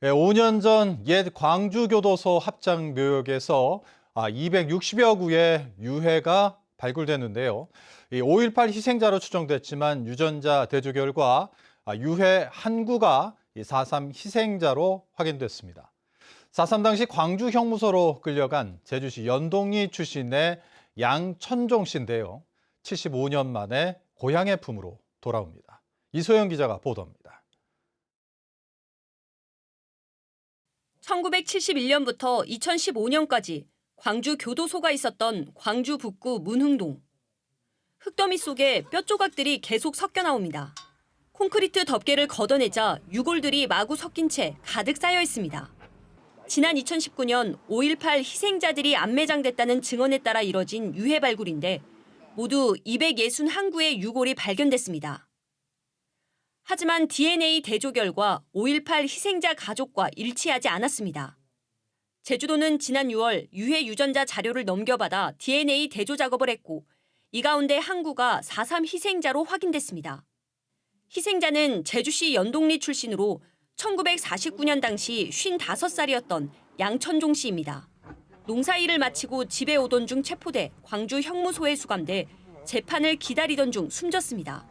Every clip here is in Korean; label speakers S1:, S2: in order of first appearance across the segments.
S1: 5년 전 옛 광주교도소 합장 묘역에서 260여 구의 유해가 발굴됐는데요. 5.18 희생자로 추정됐지만 유전자 대조 결과 유해 한 구가 4.3 희생자로 확인됐습니다. 4.3 당시 광주 형무소로 끌려간 제주시 연동리 출신의 양천종 씨인데요. 75년 만에 고향의 품으로 돌아옵니다. 이소영 기자가 보도합니다.
S2: 1971년부터 2015년까지 광주 교도소가 있었던 광주 북구 문흥동. 흙더미 속에 뼈 조각들이 계속 섞여 나옵니다. 콘크리트 덮개를 걷어내자 유골들이 마구 섞인 채 가득 쌓여 있습니다. 지난 2019년 5.18 희생자들이 안매장됐다는 증언에 따라 이뤄진 유해 발굴인데 모두 261구의 유골이 발견됐습니다. 하지만 DNA 대조 결과 5.18 희생자 가족과 일치하지 않았습니다. 제주도는 지난 6월 유해 유전자 자료를 넘겨받아 DNA 대조 작업을 했고 이 가운데 한 구가 4.3 희생자로 확인됐습니다. 희생자는 제주시 연동리 출신으로 1949년 당시 55살이었던 양천종 씨입니다. 농사일을 마치고 집에 오던 중 체포돼 광주 형무소에 수감돼 재판을 기다리던 중 숨졌습니다.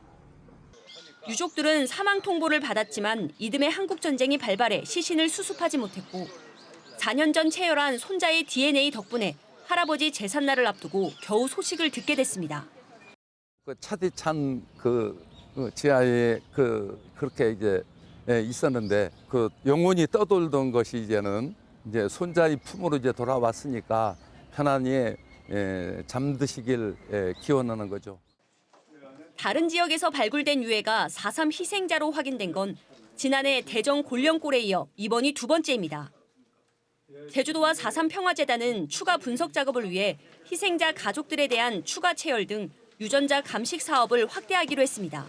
S2: 유족들은 사망 통보를 받았지만 이듬해 한국전쟁이 발발해 시신을 수습하지 못했고 4년 전 체열한 손자의 DNA 덕분에 할아버지 제삿날을 앞두고 겨우 소식을 듣게 됐습니다.
S3: 차디찬 지하에 그렇게 이제 있었는데 영혼이 떠돌던 것이 이제는 손자의 품으로 이제 돌아왔으니까 편안히 잠드시길 기원하는 거죠.
S2: 다른 지역에서 발굴된 유해가 4.3 희생자로 확인된 건 지난해 대전 골령골에 이어 이번이 두 번째입니다. 제주도와 4.3 평화재단은 추가 분석 작업을 위해 희생자 가족들에 대한 추가 체열 등 유전자 감식 사업을 확대하기로 했습니다.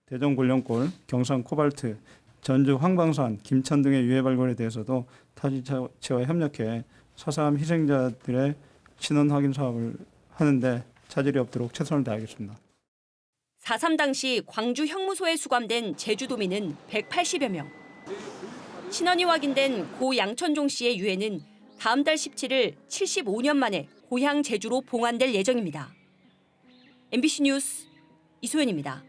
S4: 대전 골령골, 경산 코발트, 전주 황방산, 김천 등의 유해 발굴에 대해서도 타지체와 협력해 4.3 희생자들의 신원 확인 사업을 하는데 차질이 없도록 최선을 다하겠습니다.
S2: 4.3 당시 광주 형무소에 수감된 제주도민은 180여 명. 신원이 확인된 고 양천종 씨의 유해는 다음 달 17일 75년 만에 고향 제주로 봉환될 예정입니다. MBC 뉴스 이소연입니다.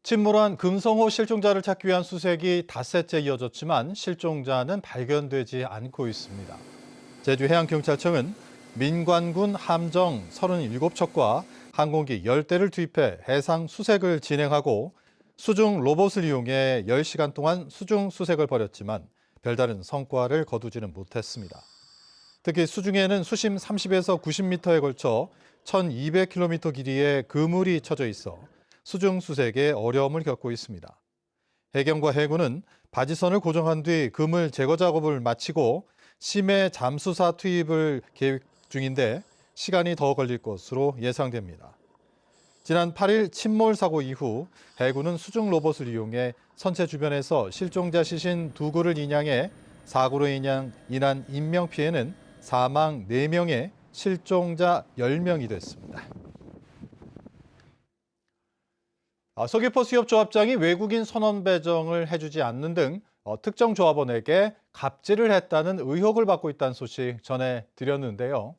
S1: 침몰한 금성호 실종자를 찾기 위한 수색이 닷새째 이어졌지만 실종자는 발견되지 않고 있습니다. 제주해양경찰청은 민관군 함정 37척과 항공기 10대를 투입해 해상 수색을 진행하고 수중 로봇을 이용해 10시간 동안 수중 수색을 벌였지만 별다른 성과를 거두지는 못했습니다. 특히 수중에는 수심 30에서 90m에 걸쳐 1200km 길이의 그물이 쳐져 있어 수중 수색에 어려움을 겪고 있습니다. 해경과 해군은 바지선을 고정한 뒤 그물 제거 작업을 마치고 심해 잠수사 투입을 계획 중인데 시간이 더 걸릴 것으로 예상됩니다. 지난 8일 침몰 사고 이후 해군은 수중 로봇을 이용해 선체 주변에서 실종자 시신 2구를 인양해 사고로 인한 인명피해는 사망 4명에 실종자 10명이 됐습니다. 서귀포 수협조합장이 외국인 선원 배정을 해주지 않는 등 특정 조합원에게 갑질을 했다는 의혹을 받고 있다는 소식 전해드렸는데요.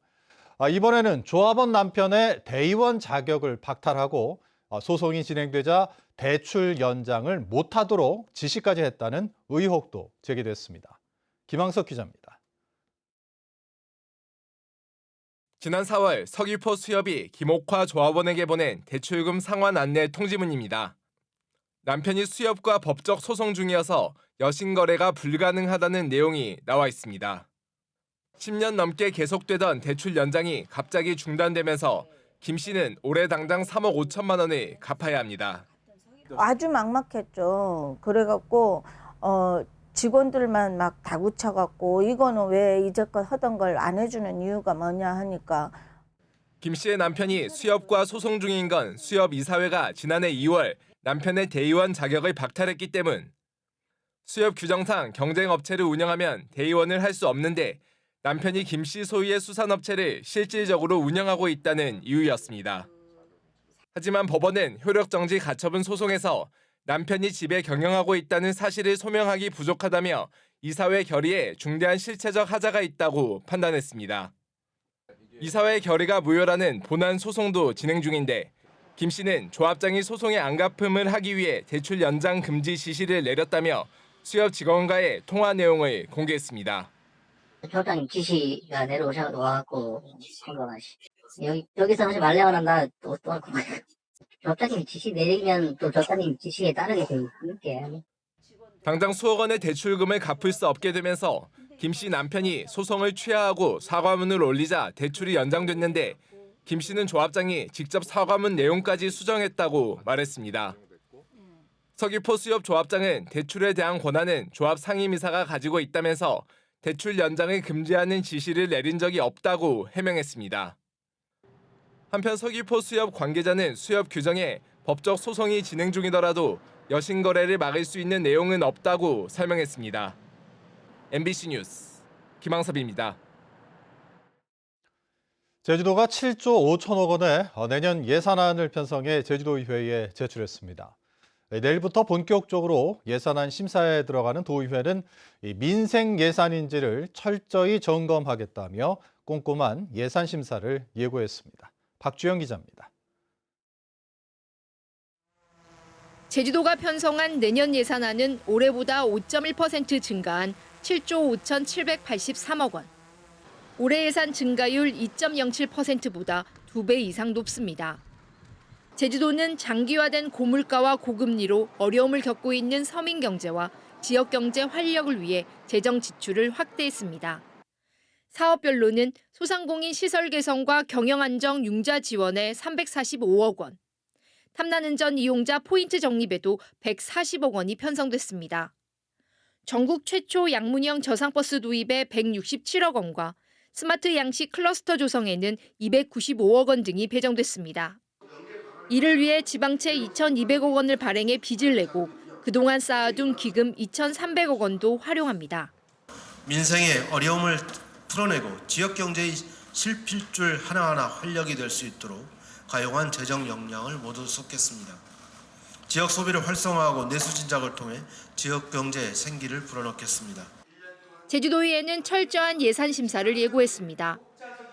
S1: 이번에는 조합원 남편의 대의원 자격을 박탈하고 소송이 진행되자 대출 연장을 못하도록 지시까지 했다는 의혹도 제기됐습니다. 김항석 기자입니다.
S5: 지난 4월 서귀포 수협이 김옥화 조합원에게 보낸 대출금 상환 안내 통지문입니다. 남편이 수협과 법적 소송 중이어서 여신 거래가 불가능하다는 내용이 나와 있습니다. 10년 넘게 계속되던 대출 연장이 갑자기 중단되면서 김 씨는 올해 당장 3억 5천만 원을 갚아야 합니다.
S6: 아주 막막했죠. 그래갖고 직원들만 막 다구쳐갖고 이거는 왜 이제껏 하던 걸 안 해주는 이유가 뭐냐 하니까.
S5: 김 씨의 남편이 수협과 소송 중인 건 수협 이사회가 지난해 2월 남편의 대의원 자격을 박탈했기 때문. 수협 규정상 경쟁업체를 운영하면 대의원을 할 수 없는데 남편이 김 씨 소유의 수산업체를 실질적으로 운영하고 있다는 이유였습니다. 하지만 법원은 효력정지 가처분 소송에서 남편이 집에 경영하고 있다는 사실을 소명하기 부족하다며 이사회 결의에 중대한 실체적 하자가 있다고 판단했습니다. 이사회 결의가 무효라는 본안 소송도 진행 중인데 김 씨는 조합장이 소송의 안갚음을 하기 위해 대출 연장 금지 지시를 내렸다며 수협 직원과의 통화 내용을 공개했습니다.
S7: 조합장님 지시가 와갖고 한 거 마시. 여기서 하지 말래고 난다 또 하고. 조합장님 지시 내리면 또 조합장님 지시에 따르게 돼 있게.
S5: 당장 수억 원의 대출금을 갚을 수 없게 되면서 김 씨 남편이 소송을 취하하고 사과문을 올리자 대출이 연장됐는데 김 씨는 조합장이 직접 사과문 내용까지 수정했다고 말했습니다. 서귀포 수협 조합장은 대출에 대한 권한은 조합 상임이사가 가지고 있다면서 대출 연장을 금지하는 지시를 내린 적이 없다고 해명했습니다. 한편 서귀포 수협 관계자는 수협 규정에 법적 소송이 진행 중이더라도 여신 거래를 막을 수 있는 내용은 없다고 설명했습니다. MBC 뉴스 김항섭입니다.
S1: 제주도가 7조 5천억 원의 내년 예산안을 편성해 제주도의회에 제출했습니다. 내일부터 본격적으로 예산안 심사에 들어가는 도의회는 민생 예산인지를 철저히 점검하겠다며 꼼꼼한 예산 심사를 예고했습니다. 박주영 기자입니다.
S8: 제주도가 편성한 내년 예산안은 올해보다 5.1% 증가한 7조 5,783억 원. 올해 예산 증가율 2.07%보다 2배 이상 높습니다. 제주도는 장기화된 고물가와 고금리로 어려움을 겪고 있는 서민 경제와 지역 경제 활력을 위해 재정 지출을 확대했습니다. 사업별로는 소상공인 시설 개선과 경영 안정 융자 지원에 345억 원, 탐난운전 이용자 포인트 적립에도 140억 원이 편성됐습니다. 전국 최초 양문형 저상버스 도입에 167억 원과 스마트 양식 클러스터 조성에는 295억 원 등이 배정됐습니다. 이를 위해 지방채 2,200억 원을 발행해 빚을 내고 그동안 쌓아둔 기금 2,300억 원도 활용합니다.
S9: 민생의 어려움을 풀어내고 지역 경제의 실필줄 하나하나 활력이 될 수 있도록 가용한 재정 역량을 모두 쏟겠습니다. 지역 소비를 활성화하고 내수 진작을 통해 지역 경제의 생기를 불어넣겠습니다.
S8: 제주도의회는 철저한 예산 심사를 예고했습니다.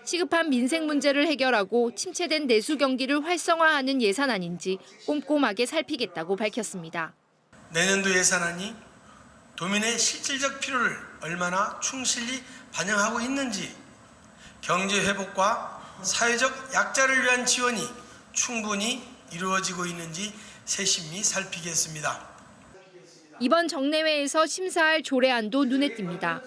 S8: 시급한 민생 문제를 해결하고 침체된 내수 경기를 활성화하는 예산안인지 꼼꼼하게 살피겠다고 밝혔습니다.
S9: 내년도 예산안이 도민의 실질적 필요를 얼마나 충실히 반영하고 있는지, 경제 회복과 사회적 약자를 위한 지원이 충분히 이루어지고 있는지 세심히 살피겠습니다.
S8: 이번 정례회에서 심사할 조례안도 눈에 띕니다.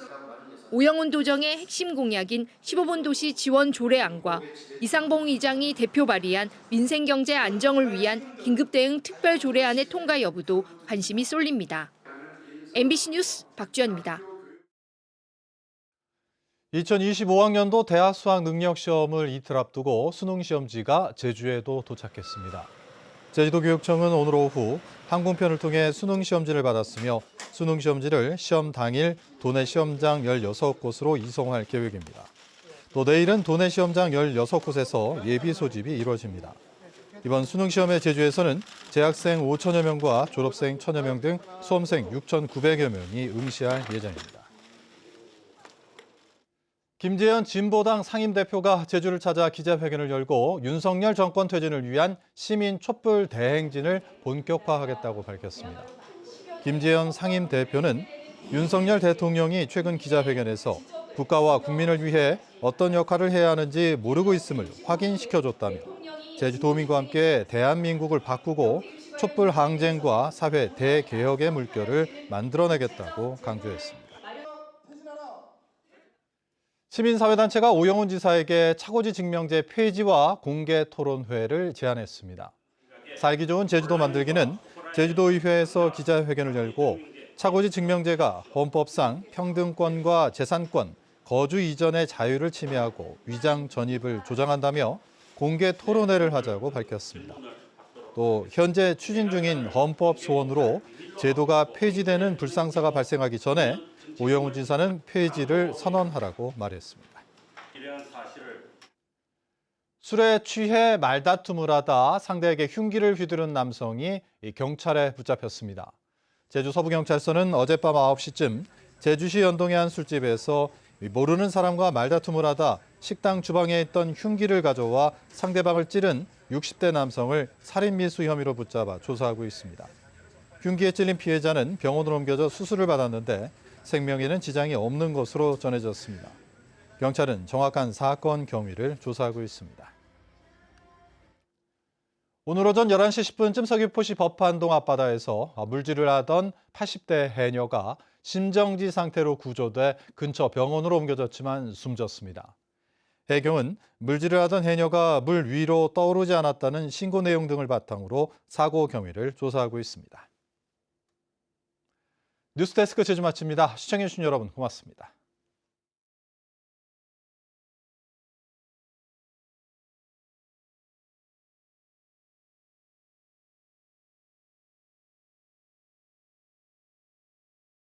S8: 오영훈 도정의 핵심 공약인 15분 도시 지원 조례안과 이상봉 의장이 대표 발의한 민생경제 안정을 위한 긴급대응 특별 조례안의 통과 여부도 관심이 쏠립니다. MBC 뉴스 박주연입니다.
S1: 2025학년도 대학 수학 능력 시험을 이틀 앞두고 수능 시험지가 제주에도 도착했습니다. 제주도교육청은 오늘 오후 항공편을 통해 수능 시험지를 받았으며 수능 시험지를 시험 당일 도내 시험장 16곳으로 이송할 계획입니다. 또 내일은 도내 시험장 16곳에서 예비 소집이 이루어집니다. 이번 수능 시험에 제주에서는 재학생 5천여 명과 졸업생 1,000여 명 등 수험생 6,900여 명이 응시할 예정입니다. 김재현 진보당 상임대표가 제주를 찾아 기자회견을 열고 윤석열 정권 퇴진을 위한 시민 촛불 대행진을 본격화하겠다고 밝혔습니다. 김재현 상임대표는 윤석열 대통령이 최근 기자회견에서 국가와 국민을 위해 어떤 역할을 해야 하는지 모르고 있음을 확인시켜줬다며 제주도민과 함께 대한민국을 바꾸고 촛불 항쟁과 사회 대개혁의 물결을 만들어내겠다고 강조했습니다. 시민사회단체가 오영훈 지사에게 차고지 증명제 폐지와 공개 토론회를 제안했습니다. 살기 좋은 제주도 만들기는 제주도의회에서 기자회견을 열고 차고지 증명제가 헌법상 평등권과 재산권, 거주 이전의 자유를 침해하고 위장 전입을 조장한다며 공개 토론회를 하자고 밝혔습니다. 또 현재 추진 중인 헌법 소원으로 제도가 폐지되는 불상사가 발생하기 전에 오영훈 지사는 폐지를 선언하라고 말했습니다. 술에 취해 말다툼을 하다 상대에게 흉기를 휘두른 남성이 경찰에 붙잡혔습니다. 제주 서부경찰서는 어젯밤 9시쯤 제주시 연동의 한 술집에서 모르는 사람과 말다툼을 하다 식당 주방에 있던 흉기를 가져와 상대방을 찌른 60대 남성을 살인미수 혐의로 붙잡아 조사하고 있습니다. 흉기에 찔린 피해자는 병원으로 옮겨져 수술을 받았는데 생명에는 지장이 없는 것으로 전해졌습니다. 경찰은 정확한 사건 경위를 조사하고 있습니다. 오늘 오전 11시 10분쯤 서귀포시 법한동 앞바다에서 물질을 하던 80대 해녀가 심정지 상태로 구조돼 근처 병원으로 옮겨졌지만 숨졌습니다. 해경은 물질을 하던 해녀가 물 위로 떠오르지 않았다는 신고 내용 등을 바탕으로 사고 경위를 조사하고 있습니다. 뉴스데스크 제주 마칩니다. 시청해주신 여러분 고맙습니다.